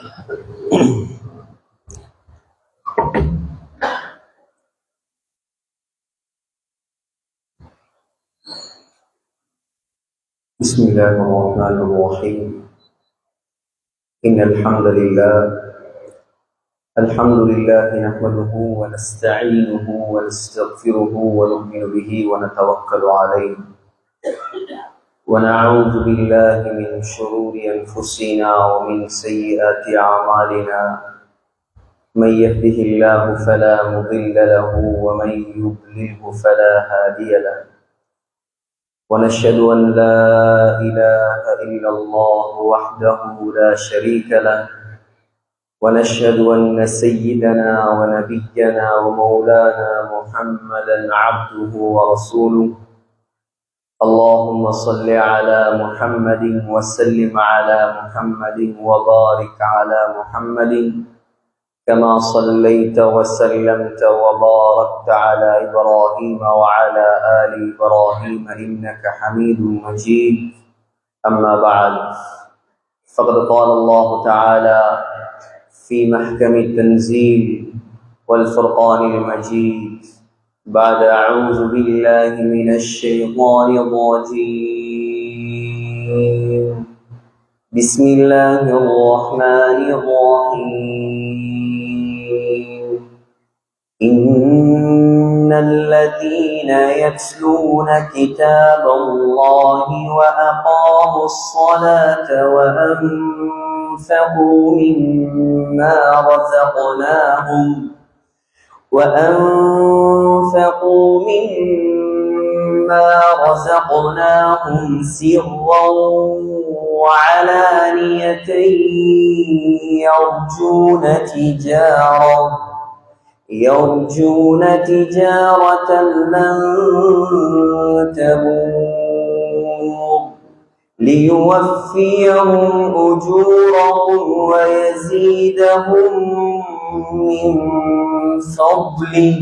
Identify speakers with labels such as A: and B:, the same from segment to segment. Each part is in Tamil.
A: بسم الله الرحمن الرحيم. إن الحمد لله نحمده ونستعينه ونستغفره ونؤمن به ونتوكل عليه ونعوذ بالله من شرور أنفسنا ومن سيئات أعمالنا. من يهده الله فلا مضل له ومن يضلله فلا هادي له. ونشهد أن لا إله إلا الله وحده لا شريك له. ونشهد أن سيدنا ونبينا ومولانا محمدا عبده ورسوله. اللهم صل على محمد وسلم على محمد وبارك على محمد كما صليت وسلمت وباركت على إبراهيم وعلى آل إبراهيم إنك حميد مجيد. أما بعد، فقد قال الله تعالى في محكم التنزيل والفرقان المجيد بعد أعوذ بالله من الشيطان الرجيم. بسم الله الرحمن الرحيم. إن الذين يتلون كتاب الله وأقاموا الصلاة وأنفقوا مما رزقناهم سرا وعلانية يرجون تجارة لن تبور ليوفيهم أجورهم ويزيدهم من فضله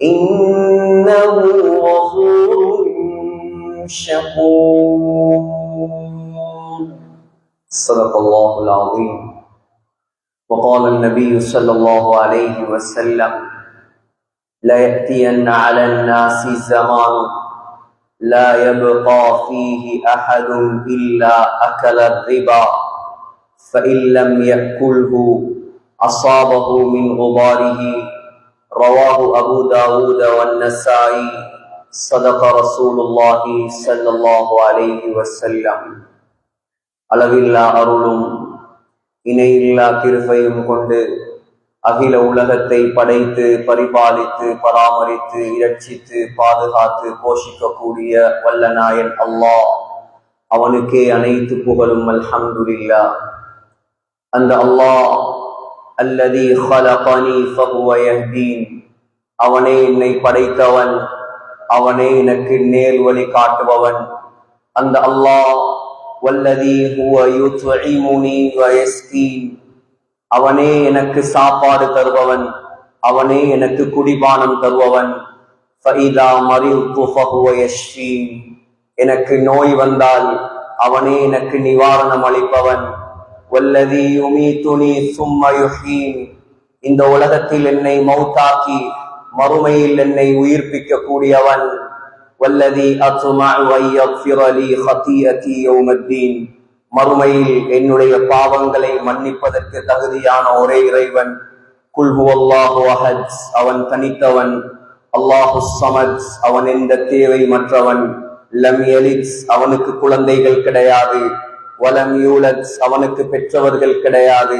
A: إنه غفور شكور. صدق الله العظيم. وقال النبي صلى الله عليه وسلم: لا يأتين على الناس زمان لا يبقى فيه أحد إلا أكل الربا فإن لم يأكله أصابه من غباره. رواه أبو داود والنسائي. صدق رسول الله صلى الله عليه وسلم. அளவில்லா அருளும் இணையில்லா கிருபையும் கொண்டு அகில உலகத்தை படைத்து பரிபாலித்து பராமரித்து இரட்சித்து பாதுகாத்து போஷிக்கக்கூடிய வல்ல நாயன் அல்லாஹ், அவனுக்கே அனைத்து புகழும். அல்ஹம்துலில்லாஹ். அந்த அல்லாஹ் அல்லதி خلقني فهو يهدين, அவனே என்னை படைத்தவன், அவனே எனக்கு நேர் வழி காட்டுபவன். அந்த அல்லாஹ் வல்லதி ஹுவ யுத்இமுனி வ யஸ்கீன், அவனே எனக்கு சாப்பாடு தருபவன், அவனே எனக்கு குடிபானம் தருபவன். ஃபஇதா மரிது ஃபஹுவ யஷ்ஃபீன், எனக்கு நோய் வந்தால் அவனே எனக்கு நிவாரணம் அளிப்பவன். வல்லதி யுமீதுனி சும்ம யுஹீன், இந்த உலகத்தில் என்னை மௌத்தாக்கி மறுமையில் என்னை உயிர்ப்பிக்க கூடியவன். வல்லதி அத்மஉ அன் யக்ஃபிர லீ ஹதீஅதி யௌமத்தீன், மறுமையில் என்னுடைய பாவங்களை மன்னிப்பதற்கு தகுதியான ஒரே இறைவன். குல் ஹுவல்லாஹு அஹத், அவன் தனித்தவன். அல்லாஹு ஸமத், அவன் எந்த தேவை மற்றவன். லம் யலித், அவனுக்கு குழந்தைகள் கிடையாது. வலம் யூலத், அவனுக்கு பெற்றவர்கள் கிடையாது.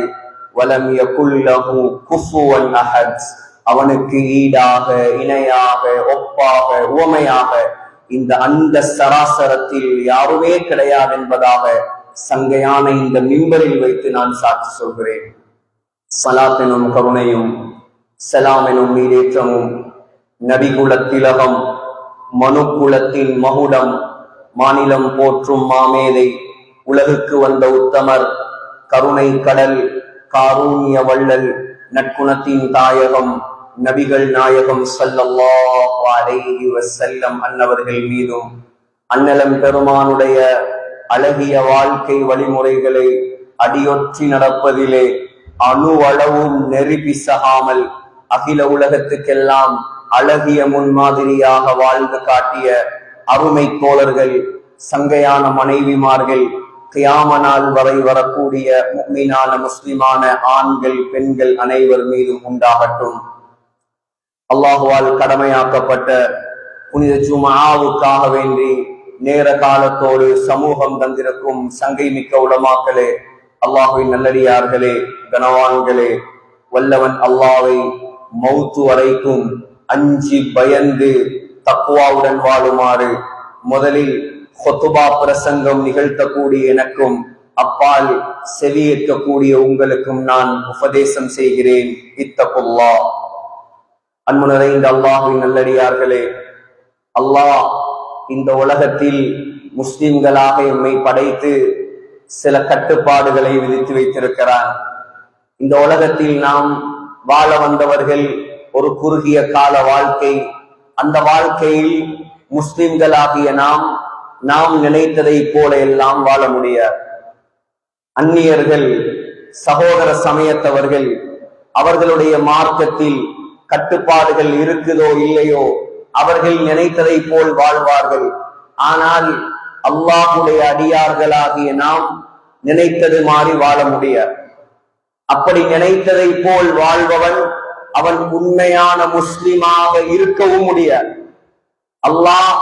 A: வலம் யகுல் லஹு குஃபுவன் அஹத், அவனுக்கு ஈடாக இணையாக ஒப்பாக உவமையாக இந்த அந்த சராசரத்தில் யாருமே கிடையாது என்பதாக சங்கையான இந்த மிம்பரில் வைத்து நான் சாட்சி சொல்கிறேன். ஸலாத் எனும் கருணையும் ஸலாம் எனும் நீரேற்றமும் நபிகுல திலகம் மனுக்குலத்தின் மகுடம் மாநிலம் போற்றும் மாமேதை உலகுக்கு வந்த உத்தமர் கருணை கடல் காரூண்ய வள்ளல் நற்குணத்தின் தாயகம் நபிகள் நாயகம் ஸல்லல்லாஹு அலைஹி வஸல்லம் அன்னவர்கள் மீதும் அன்னலம் பெருமானுடைய அழகிய வாழ்க்கை வழிமுறைகளை அடியொற்றி நடப்பதிலே அணுவளவும் நெறி பிசகாமல் அகில உலகத்துக்கெல்லாம் அழகிய முன்மாதிரியாக வாழ்ந்து காட்டிய அருமை தோழர்கள், சங்கையான மனைவிமார்கள், கியாம நாள் வரை வரக்கூடிய முஃமினான முஸ்லிமான ஆண்கள் பெண்கள் அனைவர் மீதும் உண்டாகட்டும். அல்லாஹுவால் கடமையாக்கப்பட்ட புனித ஜும்ஆவுக்காக வேண்டி நேர காலத்தோடு சமூகம் தந்திருக்கும் சங்கை மிக்க உலமாக்களே, அல்லாஹுவின் நல்லடியார்களே, கனவான்களே, வல்லவன் அல்லாஹ்வை மௌத்து வரைக்கும் அஞ்சி பயந்து தக்வாவுடன் வாழுமாறு முதலில் ஹுத்பா பிரசங்கம் நிகழ்த்தக்கூடிய எனக்கும் அப்பால் செவியேற்கக்கூடிய உங்களுக்கும் நான் உபதேசம் செய்கிறேன். இத்தகுல்லாஹ். அன்பு நிறைந்த அல்லாஹ்வின் நல்லடியார்களே, அல்லாஹ் இந்த உலகத்தில் முஸ்லிம்களாக எம்மை படைத்து சில கட்டுப்பாடுகளை விதித்து வைத்திருக்கிறான். இந்த உலகத்தில் நாம் வாழ வந்தவர்கள் ஒரு குறுகிய கால வாழ்க்கை. அந்த வாழ்க்கையில் முஸ்லிம்களாகிய நாம் நினைத்ததை போல எல்லாம் வாழ முடியாது. அந்நியர்கள், சகோதர சமயத்தவர்கள், அவர்களுடைய மார்க்கத்தில் கட்டுப்பாடுகள் இருக்குதோ இல்லையோ, அவர்கள் நினைத்ததை போல் வாழ்வார்கள். ஆனால் அல்லாஹ்வுடைய அடியார்களாகிய நாம் நினைத்தது மாறி வாழ முடியாது. அப்படி நினைத்ததை போல் வாழ்பவன் அவன் உண்மையான முஸ்லிமாக இருக்கவும் முடியாது. அல்லாஹ்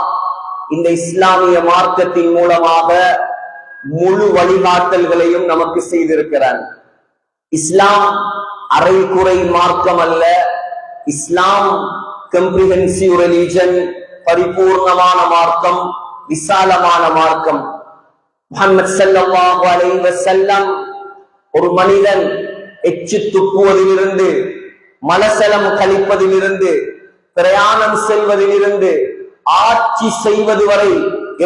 A: இந்த இஸ்லாமிய மார்க்கத்தின் மூலமாக முழு வழிகாட்டல்களையும் நமக்கு செய்திருக்கிறான். இஸ்லாம் அரைகுறை மார்க்கம் அல்ல. இஸ்லாம் கம்ப்ரிஹென்சிவ் ரிலிஜன், பரிபூர்ணமான மார்க்கம், விசாலமான மார்க்கம். முஹம்மது ஸல்லல்லாஹு அலைஹி வஸல்லம் ஒரு மனிதன் எச்சு துப்புவதிலிருந்து, மலசலம் கழிப்பதிலிருந்து, பிரயாணம் செல்வதிலிருந்து, ஆட்சி செய்வது வரை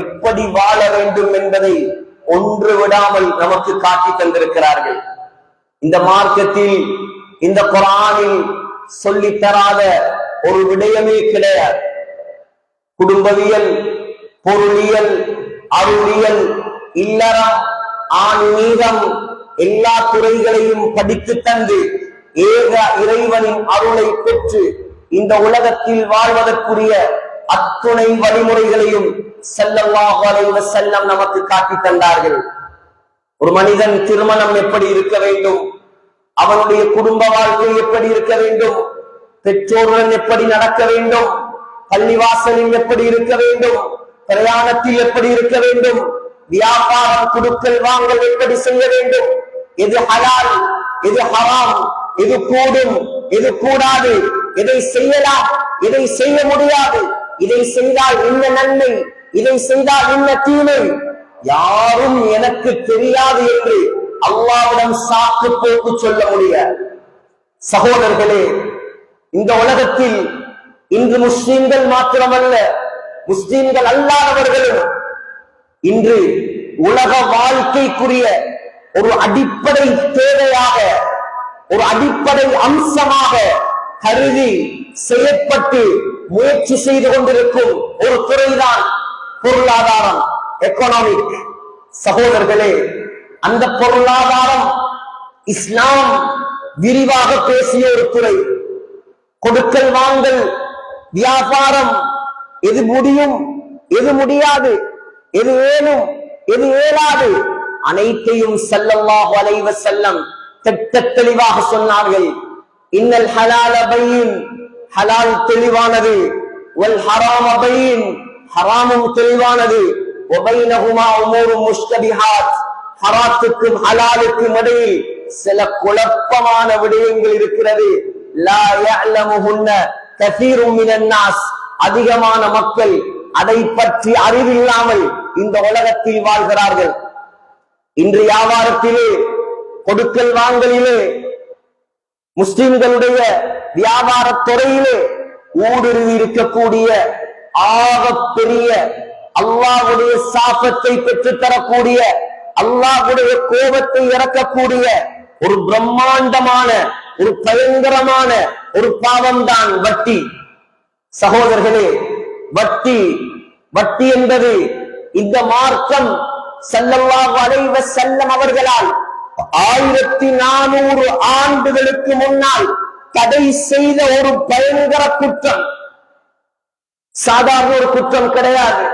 A: எப்படி வாழ வேண்டும் என்பதை ஒன்று விடாமல் நமக்கு காட்டி தந்திருக்கிறார்கள். இந்த மார்க்கத்தில், இந்த குர்ஆனில் சொல்லித்தராத ஒரு விடயமே கிடையாது. குடும்பவியல், பொருளியல், அருளியல், இல்லறம், ஆன்மீகம் எல்லா துறைகளையும் படித்து தந்து ஏக இறைவனின் அருளை பெற்று இந்த உலகத்தில் வாழ்வதற்குரிய அத்துணை வழிமுறைகளையும் ஸல்லல்லாஹு அலைஹி வஸல்லம் நமக்கு காட்டி தந்தார்கள். ஒரு மனிதன் திருமணம் எப்படி இருக்க வேண்டும், அவனுடைய குடும்ப வாழ்க்கை எப்படி இருக்க வேண்டும், பெற்றோருடன் எப்படி நடக்க வேண்டும், பள்ளிவாசலில் எப்படி இருக்க வேண்டும், பிரயாணத்தில் எப்படி இருக்க வேண்டும், வியாபாரம் கொடுக்கல் வாங்கல் எப்படி செய்ய வேண்டும், எது ஹலால் எது ஹராம், எது கூடும் எது கூடாது, எதை செய்யலாம் எதை செய்ய முடியாது, இதை செய்தால் என்ன நன்மை, இதை செய்தால் என்ன தீமை, யாரும் எனக்கு தெரியாது என்று அல்லாஹ்விடம் சாக்கு போக்கு சொல்ல முடியாது. சகோதரர்களே, இந்த உலகத்தில் இன்று முஸ்லிம்கள் மாத்திரமல்ல, முஸ்லிம்கள் அல்லாதவர்களும் இன்று உலக வாழ்க்கைக்குரிய ஒரு அடிப்படை தேவையாக, ஒரு அடிப்படை அம்சமாக கருதி செயற்பட்டு முயற்சி செய்து கொண்டிருக்கும் ஒரு துறைதான் பொருளாதாரம், எக்கனாமிக். சகோதரர்களே, அந்த பொருளாதாரம் இஸ்லாம் விரிவாக பேசிய ஒரு துறை. கொடுக்கல் வாங்கல், வியாபாரம், எது முடியும் எது முடியாது, எது ஏனும் எது ஏலாது, அனைத்தையும் ஸல்லல்லாஹு அலைஹி வஸல்லம் திட்டத் தெளிவாக சொன்னார்கள். இன்னல் ஹலால பையின், ஹலால் தெளிவானது, வல் ஹராம பையின், ஹராமும் தெளிவானது, வபைனஹுமா உமூரும் முஷ்தபிஹாத், ஹராத்துக்கும் ஹலாலுக்கும் இடையில் சில குழப்பமான விடயங்கள் இருக்கிறது. லா யஅலமுஹுன்ன கஸீரும் மினன் நாஸ், அதிகமான மக்கள் அதை பற்றி அறிவில்லாமல் இந்த உலகத்தில் வாழ்கிறார்கள். இன்று வியாபாரத்திலே, கொடுக்கல் வாங்கலிலே, முஸ்லிம்களுடைய வியாபார துறையிலே ஊடுருவி இருக்கக்கூடிய ஆக பெரிய, அல்லாஹ்வுடைய சாபத்தை பெற்றுத் தரக்கூடிய, அல்லாஹ்வுடைய கோபத்தை இறக்கக்கூடிய ஒரு பிரம்மாண்டமான, ஒரு பயங்கரமான ஒரு பாவம் தான் வட்டி. சகோதரர்களே, வட்டி என்பது இந்த மார்க்கம் ஸல்லல்லாஹு அலைஹி வஸல்லம் அவர்களால் 1400 ஆண்டுகளுக்கு முன்னால் தடை செய்த ஒரு பயங்கர குற்றம். சாதாரண ஒரு குற்றம் கிடையாது.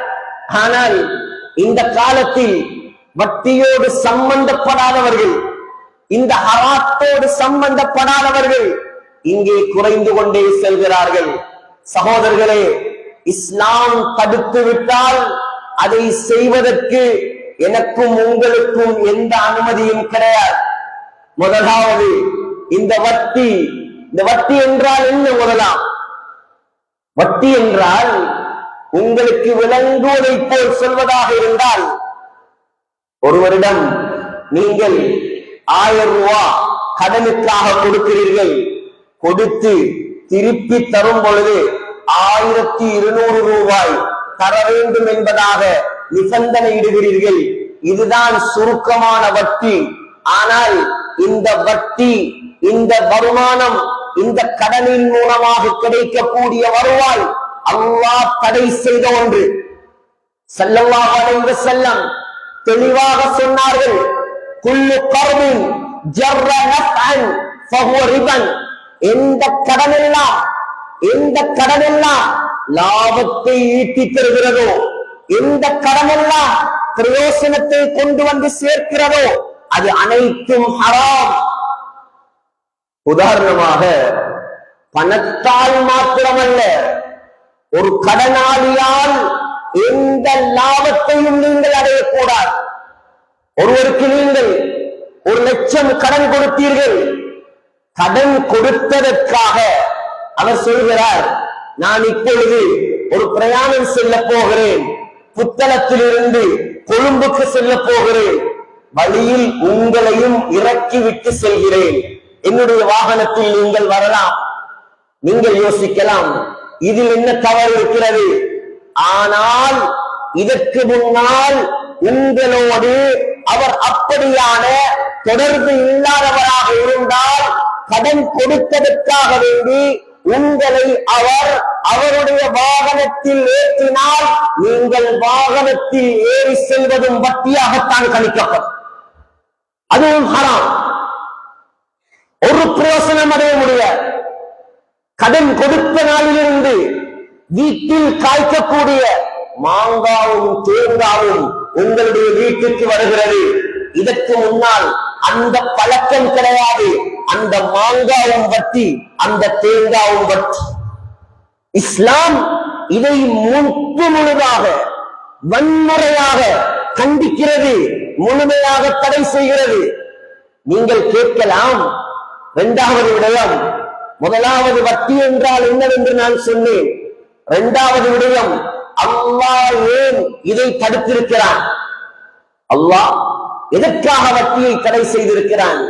A: ஆனால் இந்த காலத்தில் வட்டியோடு சம்பந்தப்படாதவர்கள், இந்த ஹராத்தோடு சம்பந்தப்படாதவர்கள் இங்கே குறைந்து கொண்டே செல்கிறார்கள். சகோதரர்களே, இஸ்லாம் தடுத்து விட்டால் அதை செய்வதற்கு எனக்கும் உங்களுக்கும் எந்த அனுமதியும் கிடையாது. முதலாவது இந்த வட்டி என்றால் என்ன? முதலாம் வட்டி என்றால் உங்களுக்கு விளங்குவதை போல் சொல்வதாக இருந்தால், ஒருவரிடம் நீங்கள் 1000 ரூபாய் கடனுக்காக கொடுக்கிறீர்கள். கொடுத்து திருப்பி தரும் பொழுது 1200 ரூபாய் தர வேண்டும் என்பதாக நிபந்தனை இடுகிறீர்கள். இதுதான் சுருக்கமான வட்டி. ஆனால் இந்த வட்டி, இந்த வருமானம், இந்த கடனின் மூலமாக கிடைக்கக்கூடிய வருவாய் அல்லாஹ் தடை செய்த ஒன்று. ஸல்லல்லாஹு அலைஹி வஸல்லம் தெளிவாக சொன்னார்கள், குல்லு கர்பின் ஜர்ர நஃஅன் ஃபஹுவ ரிபன். எந்த கடனெல்லாம் லாபத்தை ஈட்டி தருகிறதோ, எந்த கடனெல்லாம் பிரயோசனத்தை கொண்டு வந்து சேர்க்கிறதோ, அது அனைத்தும் ஹராம். உதாரணமாக, பணத்தால் மாத்திரமல்ல, ஒரு கடனாளியால் எந்த லாபத்தையும் நீங்கள் அடையக்கூடாது. ஒருவருக்கு நீங்கள் 1 லட்சம் கடன் கொடுத்தீர்கள். கடன் கொடுத்ததற்காக அவர் சொல்கிறார், நான் இப்பொழுது ஒரு பிரயாணம் செல்ல போகிறேன், புத்தளத்திலிருந்து கொழும்புக்கு செல்ல போகிறேன், வழியில் உங்களையும் இறக்கி விட்டு செல்கிறேன், என்னுடைய வாகனத்தில் நீங்கள் வரலாம். நீங்கள் யோசிக்கலாம், இதில் என்ன தவறு இருக்கிறது? ஆனால் இதற்கு முன்னால் உங்களோடு அவர் அப்படியான தொடர்பு இல்லாதவராக இருந்தால், கடன் கொடுத்ததற்காக வேண்டி உங்களை அவர் அவருடைய வாகனத்தில் ஏற்றினால், நீங்கள் வாகனத்தில் ஏறி செல்வதும் வட்டியாகத்தான் கணிக்கப்படும். அதுவும் ஹராம். ஒரு பிரயோசனம் அடைய முடியாது. கடன் கொடுத்த நாளிலிருந்து வீட்டில் காய்க்கக்கூடிய மாங்காவும் தேங்காவும் உங்களுடைய வீட்டுக்கு வருகிறது. இதற்கு முன்னால் அந்த பழக்கம் கிடையாது. அந்த மாங்காவும் வட்டி, அந்த தேங்காவும் வட்டி. இஸ்லாம் இதை முழுதாக வன்முறையாக கண்டிக்கிறது, முழுமையாக தடை செய்கிறது. நீங்கள் கேட்கலாம், 2வது விடயம், முதலாவது வட்டி என்றால் என்னவென்று நான் சொன்னேன். 2வது விடயம், அல்லாஹ் ஏன் இதை தடுத்திருக்கிறான்? அல்லாஹ் எதற்காக வட்டியை தடை செய்திருக்கிறான்?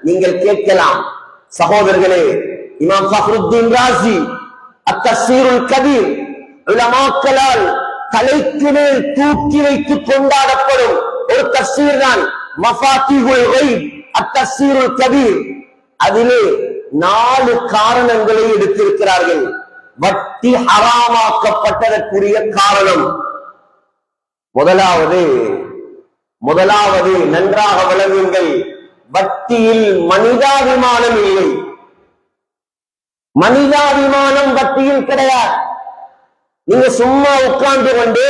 A: நீங்கள் கேட்கலாம். சகோதரர்களே, இமாம் ஃபக்ருத்தீன் ராஸி அத்-தஃசீருல் கபீர் உலமாக்களால் தலைக்கு மேல் தூக்கி வைத்து கொண்டாடப்படும் ஒரு தஃசீர் தான் மஃபாத்திஹுல் கைப் அத்-தஃசீருல் கபீர். அதிலே 4 காரணங்களை எடுத்திருக்கிறார்கள். வட்டி ஹராமாக்கப்பட்டதற்குரிய காரணம். முதலாவது நன்றாக விளங்குங்கள், வட்டியில் மனிதாபிமானம் இல்லை. மனிதாபிமானம் வட்டியில் கிடையாது. நீங்க சும்மா உட்கார்ந்து கொண்டு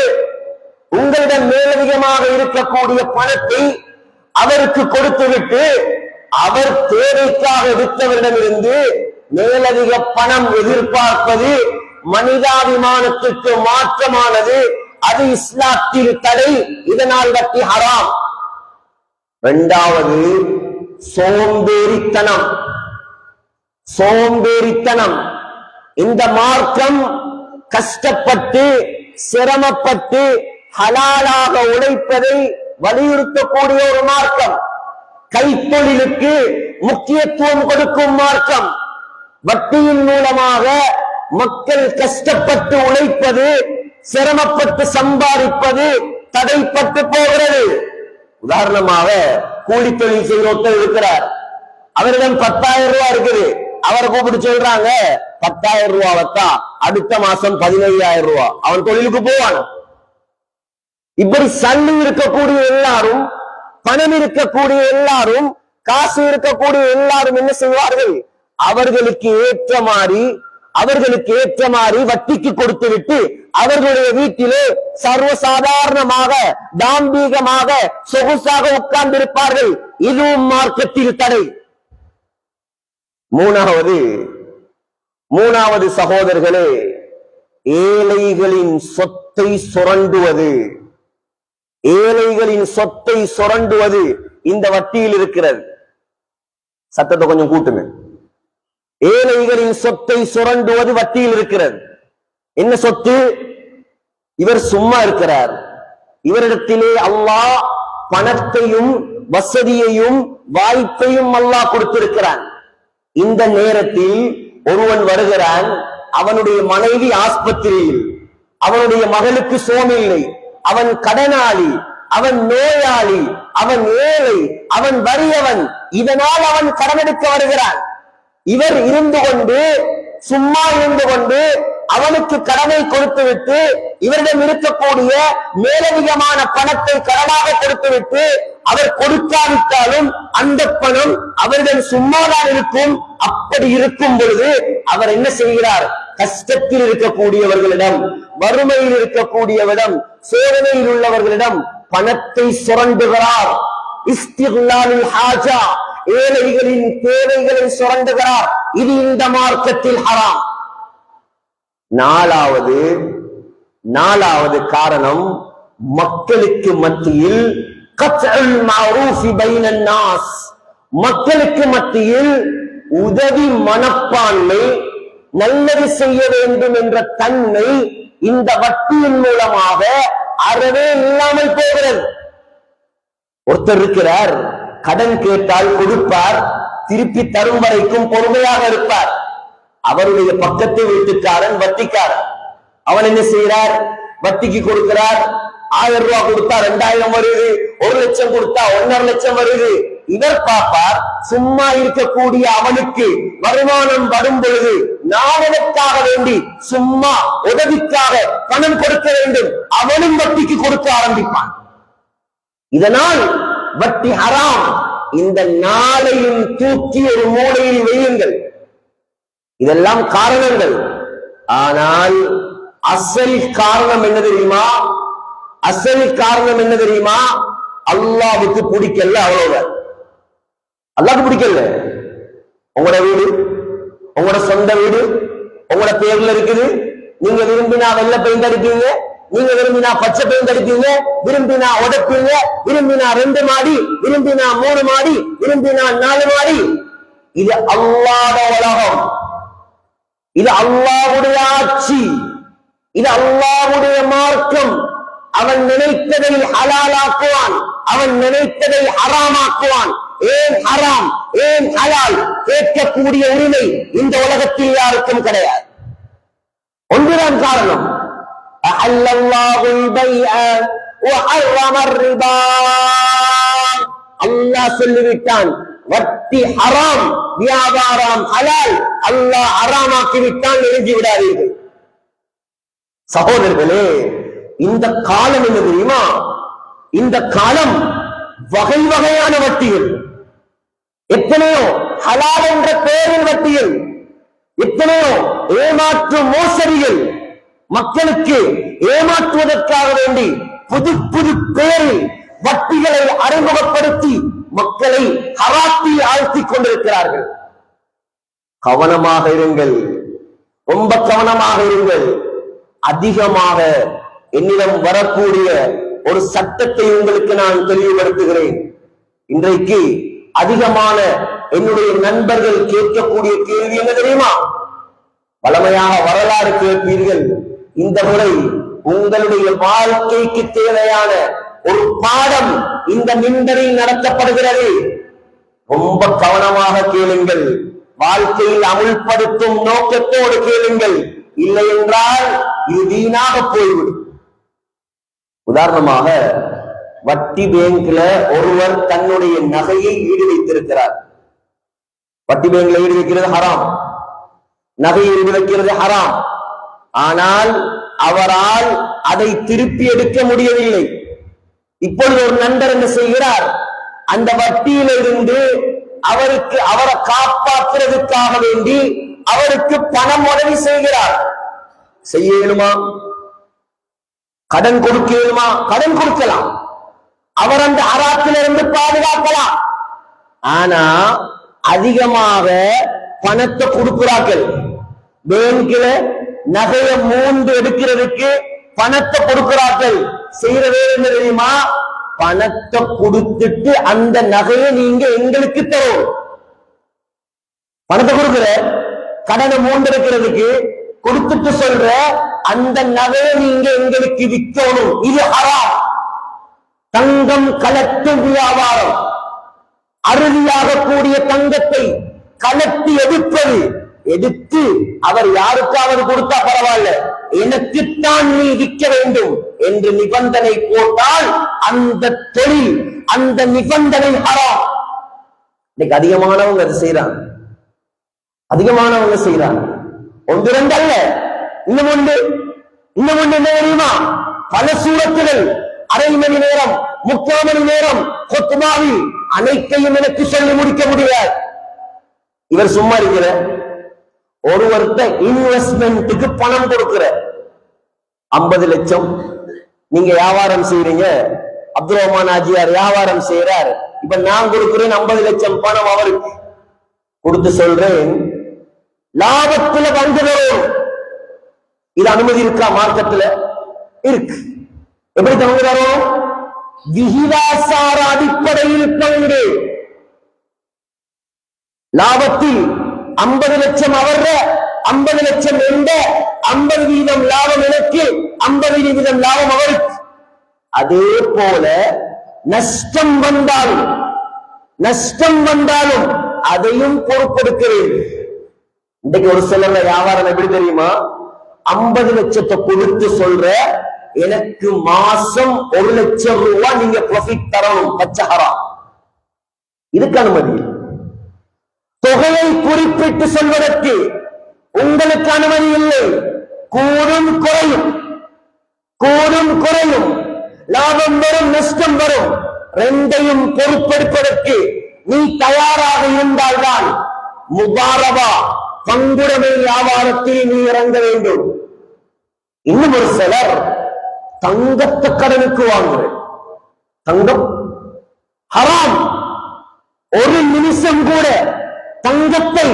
A: உங்களிடம் மேலதிகமாக இருக்கக்கூடிய பணத்தை அவருக்கு கொடுத்துவிட்டு, அவர் தேவைக்காக விற்றவரிடமிருந்து மேலதிக பணம் எதிர்பார்ப்பது மனிதாபிமானத்துக்கு மாற்றமானது. அது இஸ்லாத்தில் தடை. இதனால் வட்டி ஹராம். 2வது சோம்பேறித்தனம். இந்த மார்க்கம் கஷ்டப்பட்டு சிரமப்பட்டு ஹலாலாக உழைப்பதை வலியுறுத்தக்கூடிய ஒரு மார்க்கம். கைத்தொழிலுக்கு முக்கியத்துவம் கொடுக்கும் மார்க்கம். வட்டியின் மூலமாக மக்கள் கஷ்டப்பட்டு உழைப்பது, சிரமப்பட்டு சம்பாதிப்பது தடைப்பட்டு போகிறது. உதாரணமாக, கூலி தொழில் செய்கிற ஒருத்தர் இருக்கிறார். அவரிடம் 10,000 ரூபாய் இருக்குது. அவரை கூப்பிட்டு சொல்றாங்க, 10,000 ரூபாய்த்தான், அடுத்த மாசம் 15,000 ரூபாய். அவன் தொழிலுக்கு போவான். இப்படி சல்லி இருக்கக்கூடிய எல்லாரும், பணம் இருக்கக்கூடிய எல்லாரும் காசு இருக்கக்கூடிய எல்லாரும் என்ன செய்வார்கள்? அவர்களுக்கு ஏற்ற மாதிரி வட்டிக்கு கொடுத்து விட்டு அவர்களுடைய வீட்டிலே சர்வசாதாரணமாக தாம்பீகமாக சொகுசாக உட்கார்ந்திருப்பார்கள். இதுவும் மார்க்கத்தில் தடை. மூணாவது சகோதரர்களே, ஏழைகளின் சொத்தை சுரண்டுவது இந்த வட்டியில் இருக்கிறது. சத்தத்தை கொஞ்சம் கூட்டுங்க. ஏழைகளின் சொத்தை சுரண்டுவது வட்டியில் இருக்கிறது. என்ன சொத்து? இவர் சும்மா இருக்கிறார், இவரிடத்திலே அல்லாஹ் பணத்தையும் வசதியையும் வாய்ப்பையும் அல்லாஹ் கொடுத்திருக்கிறான். இந்த நேரத்தில் ஒருவன் வருகிறான், அவனுடைய மனைவி ஆஸ்பத்திரியில், அவனுடைய மகளுக்கு சோமில்லை, அவன் கடனாளி, அவன் நோயாளி, அவன் ஏழை, அவன் வறியவன். இதனால் அவன் கடன் எடுக்க வருகிறான். இவர் சும்மா இருந்து கொண்டு அவனுக்கு கடனை கொடுத்துவிட்டு இவரிடம் இருக்கக்கூடிய மேலதிகமான பணத்தை கடனாக கொடுத்துவிட்டு அவர் கொடுக்காவிட்டாலும் அந்த பணம் அவரிடம் சும்மாதான் இருக்கும். அப்படி இருக்கும் பொழுது அவர் என்ன செய்கிறார்? கஷ்டத்தில் இருக்கக்கூடியவர்களிடம், வறுமையில் இருக்கக்கூடியவரிடம், சோதனையில் உள்ளவர்களிடம் பணத்தை சுரண்டுகிறார். இஸ்திக்லாலில் ஹாஜா, ஏழைகளின் தேவைகளை சுரண்டுகிறார். இது இந்த மார்க்கத்தில் ஹராம். நாலாவது காரணம், மக்களுக்கு மத்தியில் மக்களுக்கு மத்தியில் உதவி மனப்பான்மை, நல்லது செய்ய வேண்டும் என்ற தன்மை இந்த வட்டியின் மூலமாக அறவே இல்லாமல் போகிறது. ஒருத்தர் இருக்கிறார், கடன் கேட்டால் கொடுப்பார், திருப்பி தரும் வரைக்கும் பொறுமையாக இருப்பார். அவருடைய பக்கத்து வீட்டுக்காரன் வட்டிக்காரன். அவன் என்ன செய்கிறார்? வட்டிக்கு கொடுக்கிறார். 1000 ரூபாய் கொடுத்தா 2000 வருது, 1 லட்சம் கொடுத்தா 1.5 லட்சம் வருது. இவர் பார்ப்பார், சும்மா இருக்கக்கூடிய அவனுக்கு வருமானம் வரும் பொழுது நான் எனக்காக வேண்டி சும்மா உதவிக்காக பணம் கொடுக்க வேண்டும், அவனும் வட்டிக்கு கொடுக்க ஆரம்பிப்பான். இதனால் வட்டி ஹராம். இந்த நாளையும் தூக்கி ஒரு மூலையில் வையுங்கள். இதெல்லாம் காரணங்கள். ஆனால் அசல் காரணம் என்ன தெரியுமா? அல்லாஹ்வுக்கு பிடிக்கல, அவ்வளவுதான். அல்லாஹ்வுக்கு பிடிக்கல. உங்களோட வீடு, உங்களோட சொந்த வீடு உங்களோட பேர்ல இருக்குது. நீங்க விரும்பினா வெள்ளை பெயிண்ட் அடிப்பீங்க, நீங்க விரும்பினா பச்சை பெயிண்ட் அடிப்பீங்க, விரும்பினா உடைப்பீங்க, விரும்பினா 2 மாடி, விரும்பினா 3 மாடி, விரும்பினா 4 மாடி. இது அல்லாஹ்வுடைய உலகம், இது அல்லாஹ்வுடைய ஆட்சி, இது அல்லாஹ்வுடைய மார்க்கம். அவன் நினைத்ததை ஹலாலாக்குவான், அவன் நினைத்ததை ஹராமாக்குவான். ஏன் ஹராம், ஏன் ஹலால் கேட்கக்கூடிய உரிமை இந்த உலகத்தில் யாருக்கும் கிடையாது. ஒன்றுதான் காரணம், அல்லாஹ் சொல்லிவிட்டான் வட்டி ஹராம், வியாபாரம் ஹலால். அல்லாஹ் ஹராமாக்கி விட்டான், எழுதி விடாதீர்கள். சகோதரர்களே, இந்த காலம் என்ன தெரியுமா? இந்த காலம் வகை வகையான வட்டிகள், எத்தனையோ ஹலால் என்ற பெயரில் வட்டிகள், எத்தனையோ ஏமாற்று மோசடிகள், மக்களுக்கு ஏமாற்றுவதற்காக வேண்டி புது புது பெயரில் வட்டிகளை அறிமுகப்படுத்தி மக்களை ஹராத்தில் ஆழ்த்திக் கொண்டிருக்கிறார்கள். கவனமாக இருங்கள், ரொம்ப கவனமாக இருங்கள். அதிகமாக என்னிடம் வரக்கூடிய ஒரு சட்டத்தை உங்களுக்கு நான் தெளிவுபடுத்துகிறேன். இன்றைக்கு அதிகமான என்னுடைய நண்பர்கள் கேட்கக்கூடிய கேள்வி என்ன தெரியுமா? வளமையாக வரலாறு கேட்பீர்கள். இந்த முறை உங்களுடைய வாழ்க்கைக்கு தேவையான ஒரு பாடம் இந்த மின்பரில் நடத்தப்படுகிறது. ரொம்ப கவனமாக கேளுங்கள், வாழ்க்கையில் அமுல்படுத்தும் நோக்கத்தோடு கேளுங்கள். இல்லை என்றால் இது வீணாக போய்விடும். உதாரணமாக, வட்டி பேங்க்ல ஒருவர் தன்னுடைய நகையை ஈடு வைத்திருக்கிறார். வட்டி பேங்க்ல ஈடு வைக்கிறது ஹராம், நகையை ஈடு வைக்கிறது ஹராம். ஆனால் அவரால் அதை திருப்பி எடுக்க முடியவில்லை. இப்பொழுது ஒரு நண்பர் என்ன செய்கிறார்? அந்த வட்டியிலிருந்து அவரை காப்பாற்றுறதுக்காக வேண்டி அவருக்கு பணம் உதவி செய்கிறார். செய்ய இயலுமா? கடன் கொடுக்க இயலுமா? கடன் கொடுக்கலாம். அவர் அந்த ஹராத்திலிருந்து பாதுகாக்கலாம். ஆனா அதிகமாக பணத்தை கொடுக்கிறார்கள். பேங்க்ல நகையை மூண்டு எடுக்கிறதுக்கு பணத்தை கொடுக்கிறார்கள். செய்யறதே என்ன தெரியுமா? பணத்தை கொடுத்துட்டு அந்த நகையை நீங்க எங்களுக்கு தரும். பணத்தை கொடுக்கிற, கடனை மூண்டு எடுக்கிறதுக்கு கொடுத்துட்டு சொல்ற அந்த நகையை நீங்க எங்களுக்கு விற்கணும். இது ஹராம். தங்கம் கலட்டு வியாபாரம். அறுதியாக கூடிய தங்கத்தை கலட்டி எடுத்து அவர் யாருக்காவது கொடுத்தா பரவாயில்ல, எனக்குத்தான் நீ விற்க வேண்டும் என்று நிபந்தனை போட்டால் அந்த தொழில், அந்த நிபந்தனை ஹராம். இன்னைக்கு அதிகமானவங்க அது செய்யறாங்க. அதிகமானவங்க செய்யறாங்க. ஒன்று ரெண்டு அல்ல, இன்னும் ஒன்று என்ன தெரியுமா? பல சூரத்துகள் அரை மணி நேரம் 3/4 மணி நேரம் கொத்துமாவி அனைத்தையும் எனக்கு சொல்லி முடிக்க முடியாது. இவர் சும்மா இருக்கிற ஒருவர்கிட்ட இன்வெஸ்ட்மெண்ட்டுக்கு பணம் கொடுக்கிற 50 லட்சம் நீங்க வியாபாரம் செய்யறீங்க. அப்துல் ரஹ்மான் ஆஜியார் வியாபாரம் செய்யறார். இப்ப நான் கொடுக்கிறேன் 50 லட்சம் பணம் அவருக்கு கொடுத்து சொல்றேன், லாபத்துல பங்கு தரும். இது அனுமதி இருக்கா? மார்க்கத்துல இருக்கு. எப்படி பங்கு தரும்? விகிதாசார அடிப்படையில் பங்கு. லாபத்தில் 50 லட்சம் அவர், 50 லட்சம் என்ற 50% லாபம் எனக்கு, 50% லாபம் அவருக்கு. அதே போல நஷ்டம் வந்தாலும் அதையும் பொறுப்பெடுக்கிறேன். இன்றைக்கு ஒரு சிலர் வியாபாரம் எப்படி தெரியுமா? 50 லட்சத்தை கொடுத்து சொல்ற, எனக்கு மாசம் 1 லட்சம் ரூபாய் நீங்க ப்ராஃபிட் தரணும். பச்சஹரா. இதுக்கு அனுமதி. தொகையை குறிப்பிட்டு சொல்வதற்கு உங்களுக்கு அனுமதி இல்லை. கூடும் குறையும், லாபம் வரும் நஷ்டம் வரும், ரெண்டையும் பொறுப்பெடுப்பதற்கு நீ தயாராக இருந்தால்தான் முபாரபா பங்குடைமை வியாபாரத்தில் நீ இறங்க வேண்டும். இன்னும் ஒரு சிலர் தங்கத்தை கடனுக்கு வாங்குற. தங்கம் ஹராம். ஒரு நிமிஷம் கூட தங்கத்தை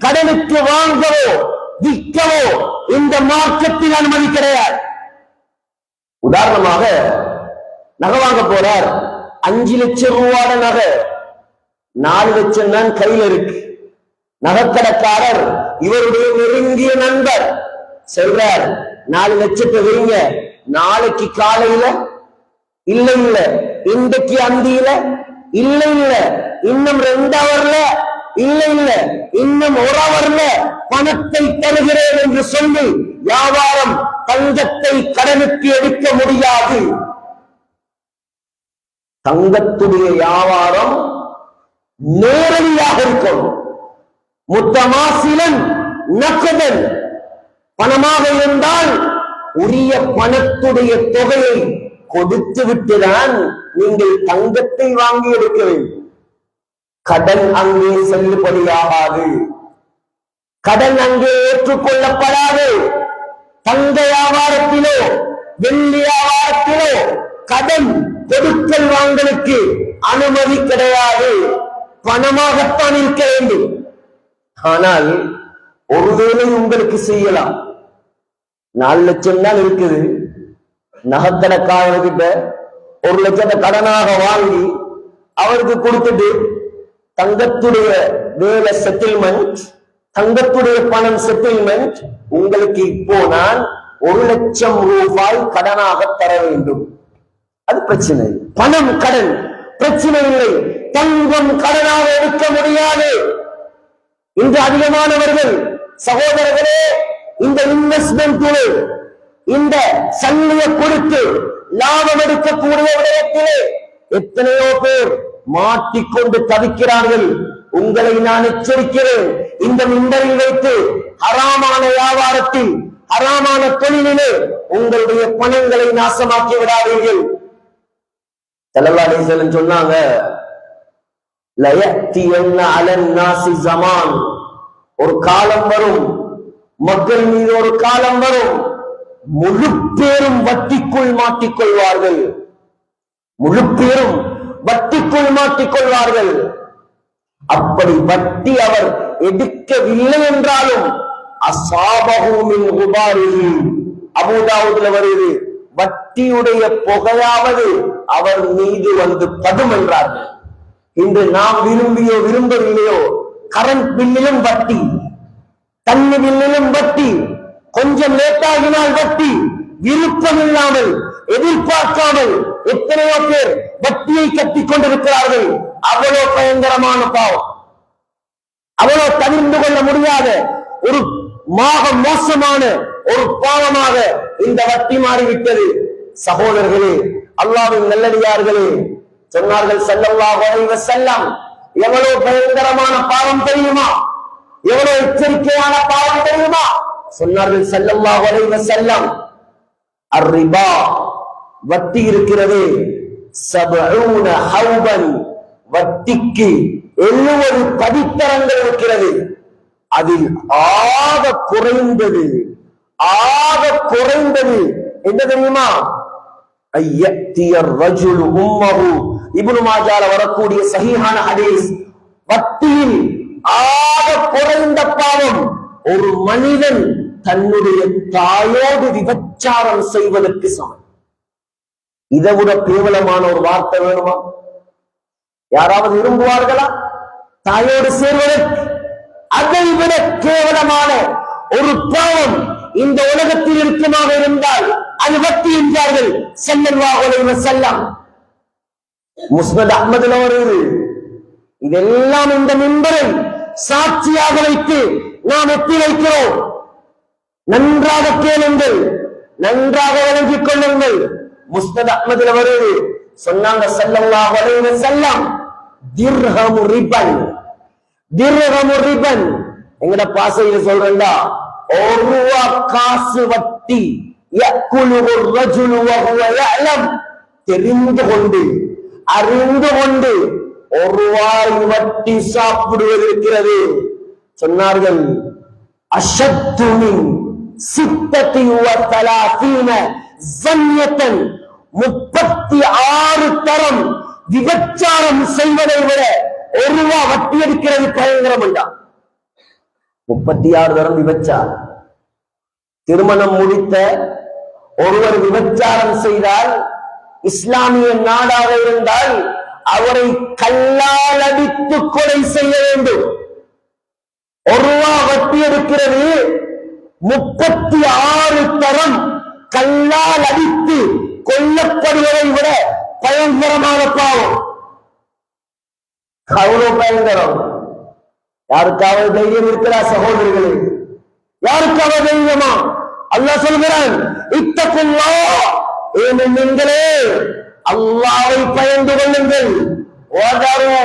A: கடனுக்கு வாங்கவோ விற்கவோ இந்த மார்க்கத்தில் அனுமதி கிடையாது. உதாரணமாக நகை வாங்க போறார், 5 லட்சம் ரூபாய் நகை, 4 லட்சம் தான் கையில் இருக்கு. நகைக்கடைக்காரர் இவருடைய நெருங்கிய நண்பர் சொல்றார், 4 லட்சத்தை வைங்க, நாளைக்கு காலையில இல்ல இன்றைக்கு அந்தியில இல்ல இன்னும் 2 ஹவர்ல இல்ல இன்னும் 1 ஹவர்ல பணத்தை தருகிறேன் என்று சொல்லி வியாபாரம் தங்கத்தை கடனுக்கு எடுக்க முடியாது. தங்கத்துடைய வியாபாரம் நேரடியாக இருக்கும். முத்தமாசிலன் நக்கதன், பணமாக இருந்தால் உரிய பணத்துடைய தொகையை கொடுத்து விட்டுதான் நீங்கள் தங்கத்தை வாங்கி எடுக்க வேண்டும். கடன் அங்கே செல்லுபடியாகாது, கடன் அங்கே ஏற்றுக்கொள்ளப்படாது. தங்க வியாபாரத்திலோ வெள்ளி வியாபாரத்திலோ கடன் கொடுக்கல் வாங்கலுக்கு அனுமதி கிடையாது. பணமாகத்தான் இருக்க வேண்டும். ஆனால் ஒருவேளை உங்களுக்கு செய்யலாம். 4 லட்சம் தான் இருக்குது, நகைக்கடைக்காரர்கிட்ட 1 லட்சத்தை கடனாக வாங்கி அவருக்கு கொடுத்துட்டு தங்கத்துடைய வேலை செட்டில்மெண்ட், தங்கத்துடைய பணம் செட்டில்மெண்ட், உங்களுக்கு இப்போ நான் 1 லட்சம் ரூபாய் கடனாக தர வேண்டும். அது பிரச்சனை. பணம் கடன் பிரச்சனை இல்லை, தங்கம் கடனாக எடுக்க முடியாது. இன்று அதிகமானவர்கள் சகோதரர்களே இந்த இன்வெஸ்ட்மெண்ட், இந்த சல்லியை கொடுத்து லாபம் எடுக்கக்கூடிய விடயத்திலே எத்தனையோ பேர் மாட்டிக்கொண்டு தவிக்கிறார்கள். உங்களை நான் எச்சரிக்கிறேன், இந்த மிம்பரில் வைத்து ஹராமான வியாபாரத்தில், ஹராமான தொழிலிலே உங்களுடைய பணங்களை நாசமாக்கி விடாதீர்கள். ஸல்லல்லாஹு அலைஹி வஸல்லம் சொன்னாங்க, லயத்தியன்ன அலன் நாசி ஜமான், ஒரு காலம் வரும், மக்கள் மீது ஒரு காலம் வரும், முழு பேரும் வட்டிக்குள் மாட்டிக்கொள்வார்கள். முழு பேரும் வட்டிக்குள் மாட்டிக்கொள்வார்கள். அப்படி வட்டி அவர் எடுக்கவில்லை என்றாலும் அஸாபஹு மின் குபாரிஹி, அபூதாவுதுல வருது, வட்டியுடைய புகையாவது அவர் மீது வந்து படும் என்றார்கள். இன்று நாம் விரும்பியோ விரும்பவில்லையோ கரண்ட் பில்லிலும் வட்டி, தண்ணி பில்லிலும் வட்டி, கொஞ்சம் லேட்டாகினால் வட்டி, விருப்பம் இல்லாமல் எதிர்பார்க்காமல் எத்தனையோ பேர் வட்டியை கட்டிக் கொண்டிருக்கிறார்கள். அவ்வளவு பயங்கரமான பாவம், அவ்வளவு தவிர்த்து கொள்ள முடியாத ஒரு மோசமான ஒரு பாவமாக இந்த வட்டி மாறிவிட்டது. சகோதரர்களே, அல்லாஹ்வின் நல்லடியார்களே, சொன்னார்கள் ஸல்லல்லாஹு அலைஹி வஸல்லம், எவ்வளவு பயங்கரமான பாவம் தெரியுமா, எவ்வளவு எச்சரிக்கையான பாவம் தெரியுமா? சொன்னார்கள் ஸல்லல்லாஹு அலைஹி வஸல்லம், அர்ரிபா, வட்டி இருக்கிறது, 70 ஹௌபன், வட்டிக்கு 70 படித்தரங்கள் இருக்கிறது. அதில் ஆக குறைந்தது என்ன தெரியுமா? ஐயத்தியர் ரஜுல் உம்மஹு, இப்னு மாஜால வரக்கூடிய சஹீஹான ஹதீஸ். வட்டியில் ஆக குறைந்த பாவம் ஒரு மனிதன் தன்னுடைய தாயோடு விபச்சாரம் செய்வதற்கு சமம். இதை விட கேவலமான ஒரு வார்த்தை வேணுமா? யாராவது விரும்புவார்களா தாயோடு சேர்வதற்கு? அதை விட கேவலமான ஒரு பாவம் இந்த உலகத்தில் இருக்குமாக இருந்தால் அது வட்டி என்றார்கள் ஸல்லல்லாஹு அலைஹி வஸல்லம். முஸ்னத் அஹ்மதுல வருது. இதெல்லாம் இந்த மிம்பரை சாட்சியாக வைத்து நாம் ஒத்தி வைக்கிறோம். நன்றாக கேளுங்கள், நன்றாக விளங்கிக் கொள்ளுங்கள். முஸ்னத் அஹ்மதுல வருது. சொன்னாங்க ஸல்லல்லாஹு அலைஹி வஸல்லம், திர்ஹமு ரிபன், திர்ஹமு ரிபன், எங்கட பாசையில சொல்றேன்டா, ஒரு ரூபா காசு வட்டி, யக்குலுஹு ரஜுலு வஹுவ யஅலம், தெரிந்து கொண்டு அறிந்து கொண்டு ஒரு ரூபாய் வட்டி சாப்பிடுவது இருக்கிறது. சொன்னார்கள், அஷத்து மின் சித்தத்தி வ தலாதீன ஜன்யத்தன், 36 தரம் விபச்சாரம் செய்வதை விட ஒரு ரூபா வட்டி எடுக்கிறது பயங்கரம் என்றான். 36 தரம் விபச்சாரம். திருமணம் முடித்த ஒருவர் விபச்சாரம் செய்தால், இஸ்லாமிய நாடாக இருந்தால் அவரை கல்லால் அடித்து கொலை செய்ய வேண்டும். ஒரு ரூபா வட்டி எடுக்கிறது, 36 தரம் கல்லால் அடித்து கொல்லப்படுவதை விட பயங்கரமான பாவம். அவ்வளவு பயங்கரம். யாருக்காவது தைரியம் இருக்கிறா சகோதரிகளே? யாருக்காவது தைரியமா? அல்லாஹ் சொல்கிறான், இத்தகுல்லாஹ், ஏனென்றே அல்லாஹ்வை பயந்து கொள்ளுங்கள். வதரு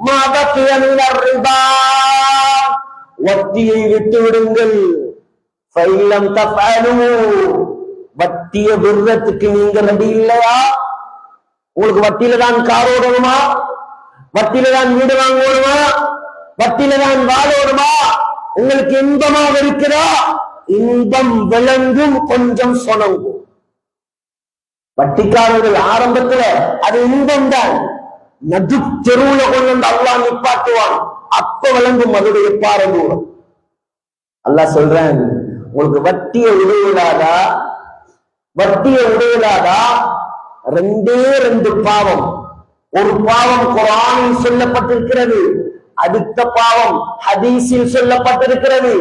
A: மா பக்கிய மினர் ரிபா, வட்டியை விட்டு விடுங்கள். ஃபைலம் தஃஅலு, வட்டியை விடுறதுக்கு நீங்க ரெடி இல்லையா? உங்களுக்கு வட்டியில தான் கார் ஓடணுமா? வட்டியில தான் வீடு வாங்கணுமா? வட்டியில தான் வாழணுமா? உங்களுக்கு இன்பமாக இருக்கிறா? இன்பம் விளங்கும், கொஞ்சம் சொனங்கும். வட்டிக்காரர்கள் ஆரம்பத்துல அது இன்பம் தான், நடு தெருவுல கொண்டு வந்து அல்லாஹ் நிப்பாட்டுவான், அப்ப விளங்கும் அதோடைய பாரதூரம். அல்லாஹ் சொல்றேன், உங்களுக்கு வட்டியை உடையலாதா? வட்டியை உடையலாதா? 2 பாவம். ஒரு பாவம் குர்ஆனில் சொல்லப்பட்டிருக்கிறது, அடுத்த பாவம் ஹதீஸில் சொல்லப்பட்டிருக்கிறது.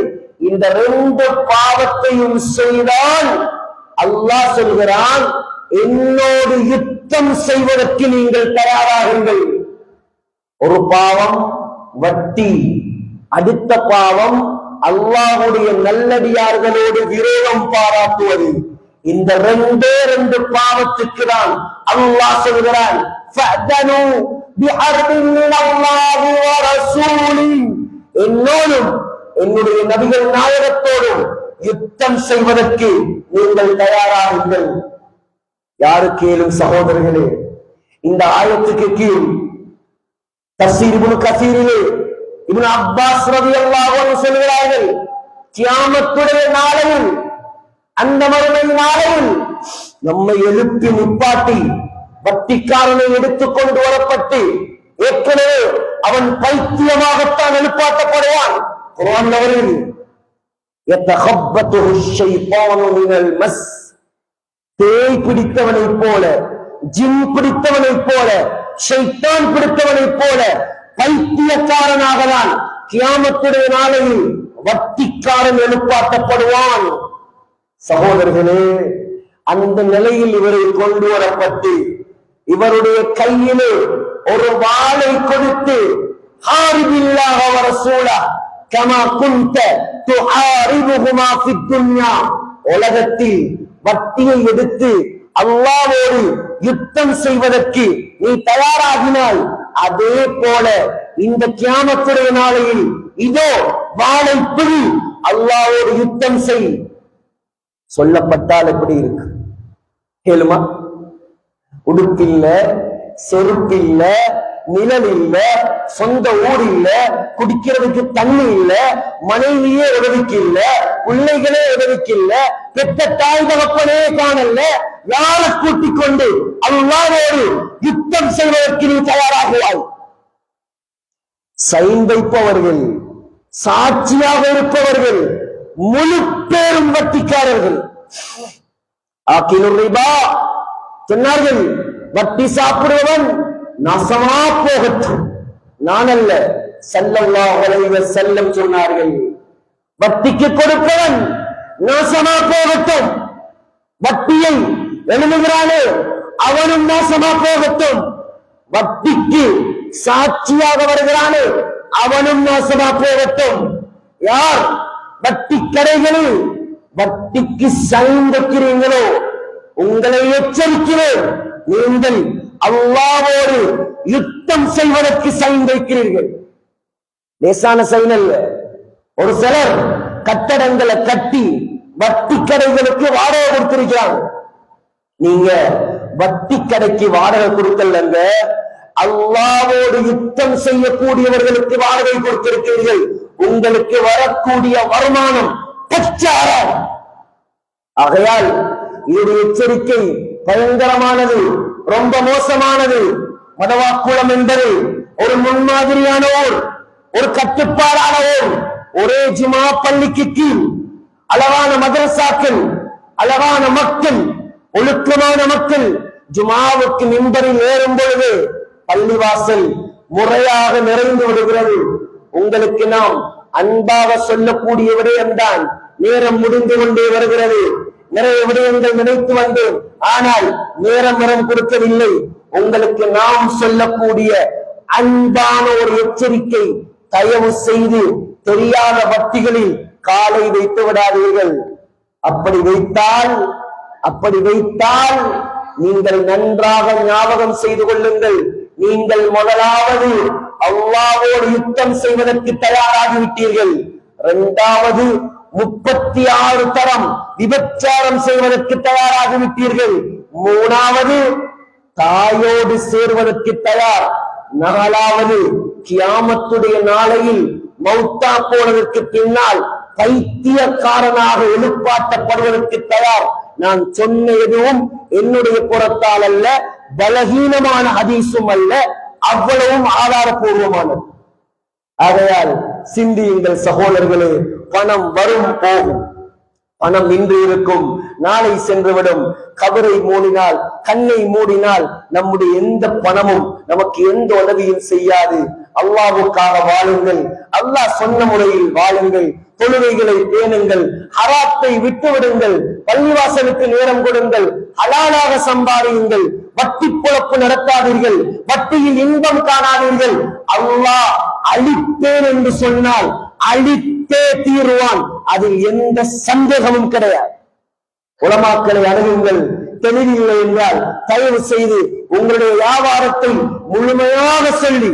A: இந்த 2 பாவத்தையும் செய்தால் அல்லாஹ் சொல்கிறான், என்னோடு யுத்தம் செய்வதற்கு நீங்கள் தயாராகுங்கள். ஒரு பாவம் வட்டி, அடுத்த பாவம் அல்லாஹ்வுடைய நல்லடியார்களோடு விரோதம் பாராட்டுவது. இந்த 2 பாவத்துக்கு தான் அல்லாஹ் சொல்கிறான், ஃபஅதனு பிஹர்பின் மினல்லாஹி வ ரசூலி, என்னோடும் என்னுடைய நபிகள் நாயகத்தோடும் யுத்தம் செய்வதற்கு நீங்கள் தயாராகுங்கள். யாரு கேளும் சகோதரர்களே, இந்த ஆயத்துக்கு கீழ் தஃசீர் இப்னு கஸீரிலே இப்னு அப்பாஸ் ரலியல்லாஹு அன்ஹு சொல்கிறார்கள், கியாமத்துடைய நாளையில், அந்த மறுமை நாளையில் நம்மை எழுப்பி நிப்பாட்டி வட்டிக்காரனை எடுத்துக் கொண்டு வரப்பட்டு, ஏற்கனவே அவன் பைத்தியமாகத்தான் எழுப்பாட்டப்படுவான். குர்ஆன் அவர்கள் யதகப்பத்துஹு ஷைத்தானு மினல் மஸ், பேய் பிடித்தவனைப் போல, ஜின் பிடித்தவனைப் போல, ஷைத்தான் பிடித்தவனைப் போல பைத்தியக்காரனாகலாம் கியாமத்துடைய நாளையில் வட்டிக்காரன் எழுப்பாட்டப்படுவான். சகோதரர்களே, அந்த நிலையில் இவரை கொண்டு வரப்பட்டு இவருடைய கையிலே ஒரு வாளை கொடுத்து, ஹாரிபில்லாஹ வ ரசூலஹ கமா குன்த துஹாரிபுஹுமா ஃபித் துன்யா, உலகத்தில் வட்டியை எடுத்து அல்லாஹ்வோடு யுத்தம் செய்வதற்கு நீ தயாராகினாய், அதே போல இந்த கியாமத்துடைய நாளையில் இதோ வாளை பிடி, அல்லாஹ்வோடு யுத்தம் செய். சொல்லப்பட்டால் எப்படி இருக்கு கேளுமா? உடுப்பில்ல, செருப்பில்ல, நிழல் இல்ல, சொந்த ஊர் இல்ல, குடிக்கிறதுக்கு தண்ணி இல்ல, மனைவியே உதவிக்கு இல்ல, பிள்ளைகளே உதவிக்கு இல்ல, பெற்ற தாய் தகப்பனே காணல, யாரை கூட்டிக் கொண்டு அல்லாஹ்வோடு யுத்தம் செய்வதற்கு நீ தயாராகுவாய். சைன் வைப்பவர்கள், சாட்சியாக இருப்பவர்கள் முழு பேரும் வட்டிக்காரர்கள். ஆக்கிலுர் ரிபா சொன்னார்கள், வட்டி சாப்பிடுவன் நாசமா போகட்டும். நான் அல்ல, ஸல்லல்லாஹு அலைஹி வஸல்லம் சொன்னார்கள், வட்டிக்கு கொடுப்பவன் நாசமா போகட்டும். வட்டியை எழுதுகிறானே அவனும் நாசமா போகட்டும். வட்டிக்கு சாட்சியாக வருகிறானே அவனும் நாசமா போகட்டும். யார் வட்டி கடைகளில் வட்டிக்கு சைன் வைக்கிறீங்களோ, உங்களை எச்சரிக்கிறேன், நீங்கள் அல்லாஹ்வோடு யுத்தம் செய்வதற்கு சைன் வைக்கிறீர்கள். லேசான சைன் அல்ல. ஒரு சிலர் கட்டடங்களை கட்டி வட்டி கடைகளுக்கு வாடகை கொடுத்திருக்கிறாங்க. நீங்க வட்டி கடைக்கு வாடகை கொடுக்கலங்க, அல்லாஹ்வோடு யுத்தம் செய்யக்கூடியவர்களுக்கு வாடகை கொடுத்திருக்கிறீர்கள். உங்களுக்கு வரக்கூடிய வருமானம் பச்சாரம். ஆகையால் இதனுடைய எச்சரிக்கை பயங்கரமானது, ரொம்ப மோசமானது. மதவாக்குளம் என்பது ஒரு முன்மாதிரியான ஊர், ஒரு கட்டுப்பாடான ஊர். ஒரே ஜுமா பள்ளிக்கு கீழ் அளவான மதரசாக்கள், அளவான மக்கள், ஒழுக்கமான மக்கள் ஜுமாவுக்கு மிம்பரில் ஏறும் பொழுது பள்ளிவாசல் முறையாக நிறைந்து விடுகிறது. உங்களுக்கு நாம் அன்பாக சொல்லக்கூடிய விடயம்தான் நேரம் முடிந்து கொண்டே வருகிறது. நிறைய விடயங்கள் நினைத்து வந்தேன், ஆனால் நேரம் கொடுக்கவில்லை. உங்களுக்கு நாம் சொல்லக்கூடிய அன்பான ஒரு எச்சரிக்கை, தயவு செய்து தெரியாத வட்டிகளில் காலை வைத்து விடாதீர்கள். அப்படி வைத்தால் நீங்கள் நன்றாக ஞாபகம் செய்து கொள்ளுங்கள், நீங்கள் முதலாவது அல்லாஹ்வோடு யுத்தம் செய்வதற்கு தயாராகிவிட்டீர்கள். இரண்டாவது 36 தரம் விபச்சாரம் செய்வதற்கு தயாராகிவிட்டீர்கள். மூணாவது தாயோடு சேர்வதற்கு தயார். நாலாவது கியாமத்துடைய நாளையில் மௌத்தா போனதற்கு பின்னால் பைத்தியக்காரனாக எழுப்பாட்டப்படுவதற்கு தயார். நான் சொன்ன எதுவும் என்னுடைய புறத்தால் அல்ல, பலகீனமான ஹதீஸும் அல்ல, அவ்வளவும் ஆதாரபூர்வமானது. ஆகையால் சிந்தியுங்கள் சகோதரர்களே, பணம் வரும் போகும், பணம் இன்று இருக்கும், நாளை சென்றுவிடும். கபரை மூடினால், கண்ணை மூடினால் நம்முடைய எந்த பணமும் நமக்கு எந்த உதவியும் செய்யாது. அல்லாஹ்வுக்காக வாழுங்கள், அல்லாஹ் சொன்ன முறையில் வாழுங்கள், தொழுகைகளை பேணுங்கள், ஹராத்தை விட்டு விடுங்கள், பள்ளிவாசலுக்கு நேரம் கொடுங்கள், ஹலாலாக சம்பாதியுங்கள், வட்டி பொழப்பு நடத்தாதீர்கள், வட்டியில் இன்பம் காணாதீர்கள். அல்லாஹ் அழிப்பேன் என்று சொன்னால் அழித்தே தீருவான், அதில் எந்த சந்தேகமும் கிடையாது. உலமாக்களை அணுகுங்கள். தெளிவில்லை என்றால் தயவு செய்து உங்களுடைய வியாபாரத்தை முழுமையாக சொல்லி,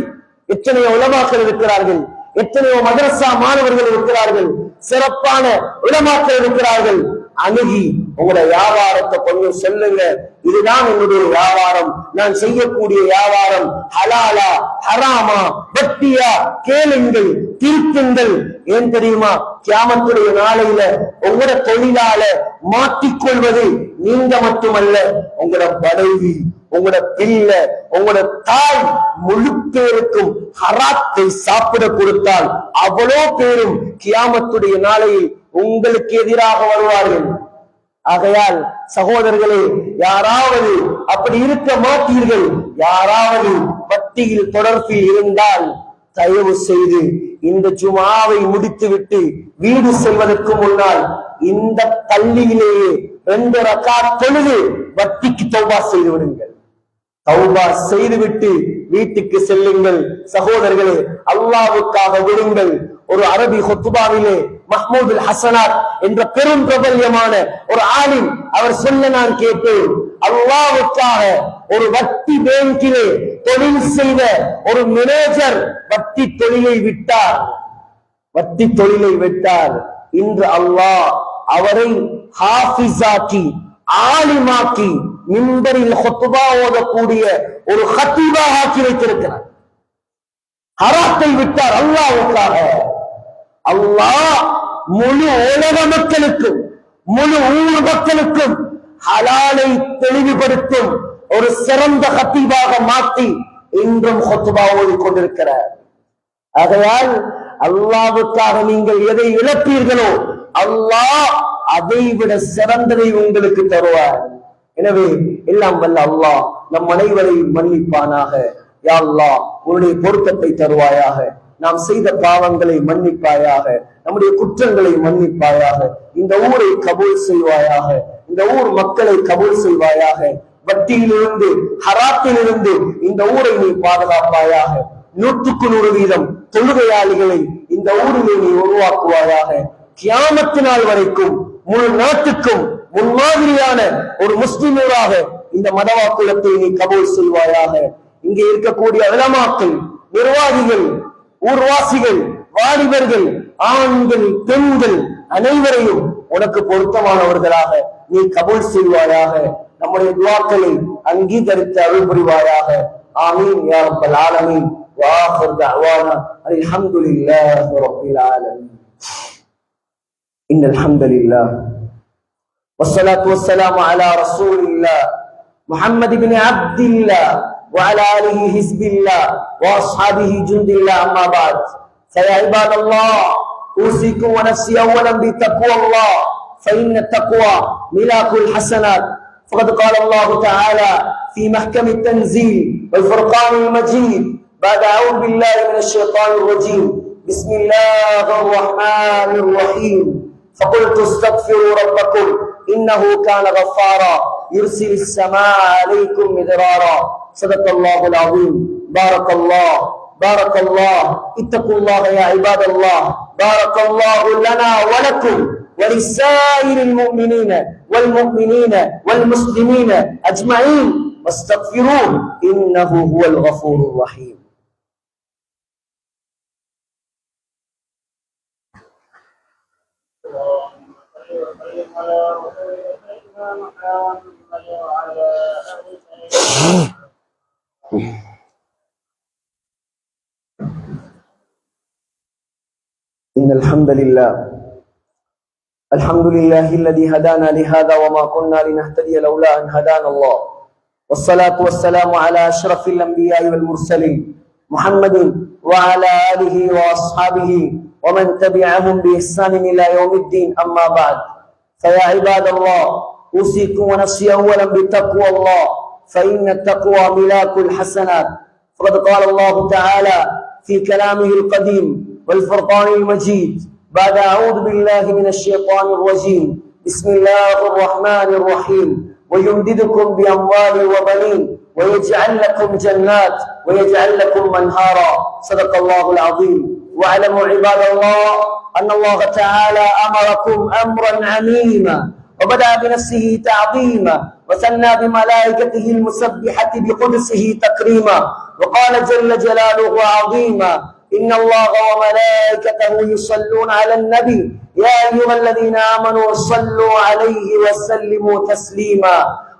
A: எத்தனையோ உலமாக்கள் இருக்கிறார்கள், எத்தனையோ மதரசா மாணவர்கள் இருக்கிறார்கள், சிறப்பான உலமாக்கள் இருக்கிறார்கள், அணுகி உங்களுடைய வியாபாரத்தை கொஞ்சம் சொல்லுங்க. இதுதான் என்னுடைய வியாபாரம், நான் செய்யக்கூடிய வியாபாரம் ஹலாலா ஹராமா வட்டியா கேளுங்கள் தீர்க்குங்கள். ஏன் தெரியுமா? கியாமத்துடைய நாளையில உங்களோட தொழிலால மாற்றிக்கொள்வது நீங்க மட்டுமல்ல, உங்களோட மனைவி, உங்களோட பிள்ளை, உங்களோட தாய், முழு பேருக்கும் ஹராத்தை சாப்பிட கொடுத்தால் அவ்வளோ பேரும் கியாமத்துடைய நாளையில் உங்களுக்கு எதிராக வருவார்கள். ஆகையால் சகோதரர்களே, யாராவது அப்படி இருக்க மாட்டீர்கள். யாராவது வட்டியில் தொடர்பில் இருந்தால் தயவு செய்து இந்த ஜுமாவை முடித்துவிட்டு வீடு செல்வதற்கு முன்னால் இந்த பள்ளியிலேயே 2 ரக்காத் தொழுது வட்டிக்கு தௌபா செய்து விடுங்கள். தௌபா செய்துவிட்டு வீட்டுக்கு செல்லுங்கள். சகோதரர்களே, அல்லாஹ்வுக்காக விடுங்கள். ஒரு அரபி ஹுத்பாவிலே மஹ்மூதுல் ஹசனாத் என்ற பெரும் பிரபல்யமான ஒரு ஆலிம் அவர் சொல்ல நான் கேட்டேன், அல்லாஹ்வுக்காக ஒரு வட்டி பேங்கிலே தொழில் செய்த ஒரு மேனேஜர் வட்டி தொழிலை விட்டார். இன்று அல்லாஹ் அவரை ஹாஃபிஸாக்கி ஆலிமாக்கி மிம்பரில் ஹுத்பா ஓதக்கூடிய ஒரு ஹத்தீபாக ஆக்கி வைத்திருக்கிறார். ஹராத்தை விட்டார் அல்லாஹ்வுக்காக. அல்லாஹ் முழு உலக மக்களுக்கும் முழு ஊர் மக்களுக்கும் ஹலாலை தெளிவுபடுத்தும் ஒரு சிறந்த ஹத்தீபாக மாற்றி இன்றும் ஹுத்பா ஓதிக் கொண்டிருக்கிறார். ஆகையால் அல்லாஹ்வுக்காக நீங்கள் எதை இழப்பீர்களோ அல்லாஹ் அதை விட சிறந்ததை உங்களுக்கு தருவார். எனவே எல்லாம் வல்ல அல்லாஹ் நம் அனைவரையும் மன்னிப்பானாக. யா அல்லாஹ், உன்னுடைய பொருத்தத்தை தருவாயாக. நாம் செய்த பாவங்களை மன்னிப்பாயாக, நம்முடைய குற்றங்களை மன்னிப்பாயாக. இந்த ஊரை கபூல் செய்வாயாக, இந்த ஊர் மக்களை கபூல் செய்வாயாக. வட்டியிலிருந்து ஹராத்திலிருந்து இந்த ஊரை நீ பாதுகாப்பாயாக. 100% தொழுகையாளிகளை இந்த ஊரிலே நீ உருவாக்குவாயாக. கியாமத்து நாள் வரைக்கும் முழு நாட்டுக்கும் முன்மாதிரியான ஒரு முஸ்லிம் ஊராக இந்த மதவாக்குலத்தை நீ கபூல் செய்வாயாக. இங்கே இருக்கக்கூடிய உலமாக்கள், நிர்வாகிகள், ஊர்வாசிகள், வாலிபர்கள், ஆண்கள், பெண்கள் அனைவரையும் உனக்கு பொருத்தமானவர்களாக நீ கபூல் செய்வாயாக. நம்முடைய துஆக்களை அங்கீகரித்து அருள் புரிவாயாக. ஆமீன் யா ரப்பல் ஆலமீன். وآخر دعوانا الحمد لله رب العالمين. إن الحمد لله والصلاة والسلام على رسول الله محمد بن عبد الله وعلى آله حزب الله وأصحابه جند الله. أما بعد، فيا عباد الله، أوصيكم ونفسي أولا بتقوى الله، فإن التقوى ملاك الحسنات. فقد قال الله تعالى في محكم التنزيل والفرقان المجيد بعد أعوذ بالله من الشيطان الرجيم بسم الله الرحمن الرحيم فقلت استغفروا ربكم إنه كان غفارا يرسل السماء عليكم مدرارا. صدق الله العظيم. بارك الله. اتقوا الله يا عباد الله. بارك الله لنا ولكم ولسائر المؤمنين والمؤمنين والمسلمين أجمعين واستغفروه إنه هو الغفور الرحيم. إن الحمد لله الذي هدانا لهذا وما كنا لنهتدي لولا أن هدانا الله. والصلاة والسلام على أشرف الأنبياء والمرسلين محمد وعلى آله وأصحابه ومن تبعهم بإحسان إلى يوم الدين. أما بعد، فيا عباد الله، أوصيكم ونفسي أولا بتقوى الله، فإن التقوى ملاك الحسنات. فقد قال الله تعالى في كلامه القديم والفرقان المجيد بعد أعوذ بالله من الشيطان الرجيم بسم الله الرحمن الرحيم ويمددكم بأموال وبنين ويجعل لكم جنات ويجعل لكم أنهارا. صدق الله العظيم. واعلموا عباد الله أن الله تعالى أمركم أمرا عميما وبدأ بنفسه تعظيما وثنى بملائكته المسبحة بقدسه تكريما وقال جل جلاله عظيما إن الله وملائكته يصلون على النبي يا أيها الذين آمنوا صلوا عليه وسلموا تسليما.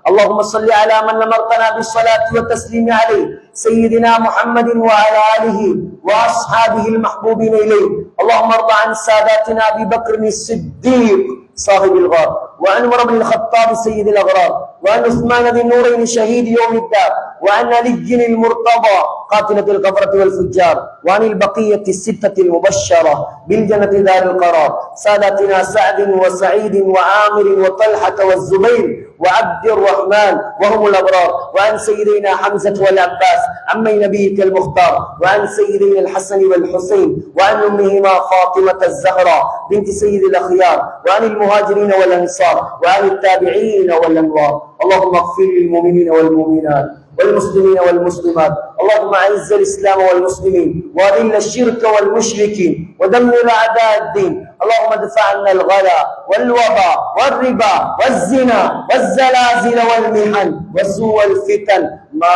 A: اللهم صل على من أمرتنا بالصلاة والتسليم عليه سيدنا محمد وعلى آله وأصحابه المحبوبين إليه. اللهم ارض عن ساداتنا أبي بكر الصديق صاحب الغار، وعن عمر بن الخطاب سيد الأغرار، وعن عثمان ذي النورين شهيد يوم الدار، وعن علي المرتضى قاتلة الكفرة والفجار، وعن البقية الستة المبشرة بالجنة دار القرار، ساداتنا سعد وسعيد وعامر وطلحة والزبير وعبد الرحمن وهم الأبرار، وعن سيدنا حمزة والعباس عمي نبيك المختار، وعن سيدنا الحسن والحسين، وعن أمهما فاطمة الزهراء بنت سيد الأخيار، وعن المهاجرين والأنصار، وعن التابعين والأنوار. اللهم اغفر للمؤمنين والمؤمنات والمسلمين والمسلمات. اللهم اعز الاسلام والمسلمين واذل الشرك والمشركين ودمر اعداء الدين. اللهم ادفع عنا الغلا والوباء والربا والزنا والزلازل والمحن وسوء الفتن ما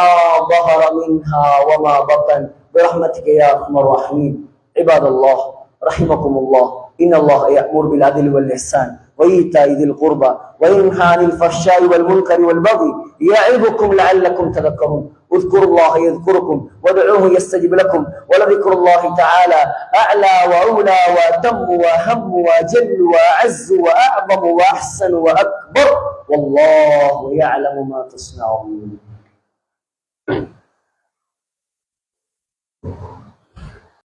A: ظهر منها وما بطن برحمتك يا ارحم الراحمين. عباد الله رحمكم الله، ان الله يأمر بالعدل والإحسان وإيتاء ذي القربى وينهى عن الفحشاء والمنكر والبغي يعظكم لعلكم تذكرون. اذكروا الله يذكركم وادعوه يستجب لكم، ولذكر الله تعالى أعلى وأولى وأتم وأهم وأجل وأعز وأعظم وأحسن وأكبر، والله يعلم ما تصنعون.